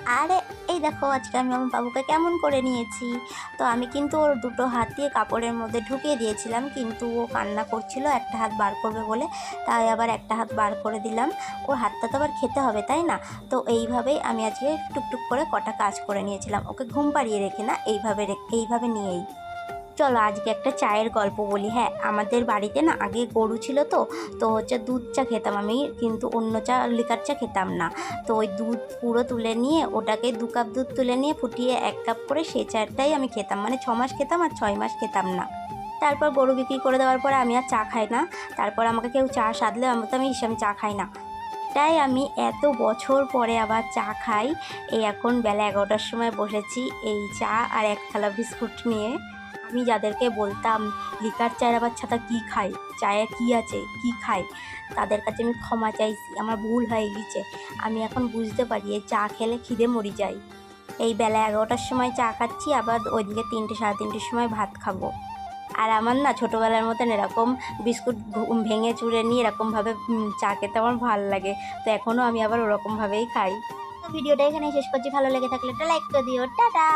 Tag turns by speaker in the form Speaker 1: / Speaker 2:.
Speaker 1: আরে এই দেখো আজকে আমি আমার বাবুকে কেমন করে নিয়েছি। তো আমি কিন্তু ওর দুটো হাত দিয়ে কাপড়ের মধ্যে ঢুকিয়ে দিয়েছিলাম, কিন্তু ও কান্না করছিল একটা হাত বার করবে বলে, তাই আবার একটা হাত বার করে দিলাম। ওর হাতটা তো আবার খেতে হবে তাই না। তো এইভাবেই আমি আজকে টুকটুক করে কটা কাজ করে নিয়েছিলাম, ওকে ঘুম পাড়িয়ে রেখে না, এইভাবে নিয়েই। চলো আজকে একটা চায়ের গল্প বলি। হ্যাঁ, আমাদের বাড়িতে না আগে গরু ছিল, তো তো হচ্ছে দুধ চা খেতাম আমি, কিন্তু অন্য চা লিকার চা খেতাম না। তো ওই দুধ পুরো তুলে নিয়ে ওটাকে 2 কাপ দুধ তুলে নিয়ে ফুটিয়ে 1 কাপ করে সেই চাটাই আমি খেতাম, মানে 6 মাস খেতাম আর 6 মাস খেতাম না। তারপর গরু বিক্রি করে দেওয়ার পরে আমি আর চা খাই না। তারপর আমাকে কেউ চা সাধলে আমি চা খাই না। তাই আমি এত বছর পরে আবার চা খাই। এই এখন বেলা 11টার সময় বসেছি এই চা আর এক থালা বিস্কুট নিয়ে। আমি যাদেরকে বলতাম লিকার চায়ের আবার ছাতা কী খাই, চায়ে কী আছে কী খাই, তাদের কাছে আমি ক্ষমা চাইছি, আমার ভুল হয়ে গেছে। আমি এখন বুঝতে পারি এই চা খেলে খিদে মরি যায়। এই বেলা 11টার সময় চা খাচ্ছি, আবার ওইদিকে 3টে সাড়ে 3টের সময় ভাত খাবো। আর আমার না ছোটোবেলার মতন এরকম বিস্কুট ভেঙে চুড়ে নিয়ে এরকমভাবে চা খেতে আমার ভালো লাগে। তো এখনও আমি আবার ওরকমভাবেই খাই। তো ভিডিওটা এখানেই শেষ করছি, ভালো লেগে থাকলে একটা লাইক করে দিও, টাটা।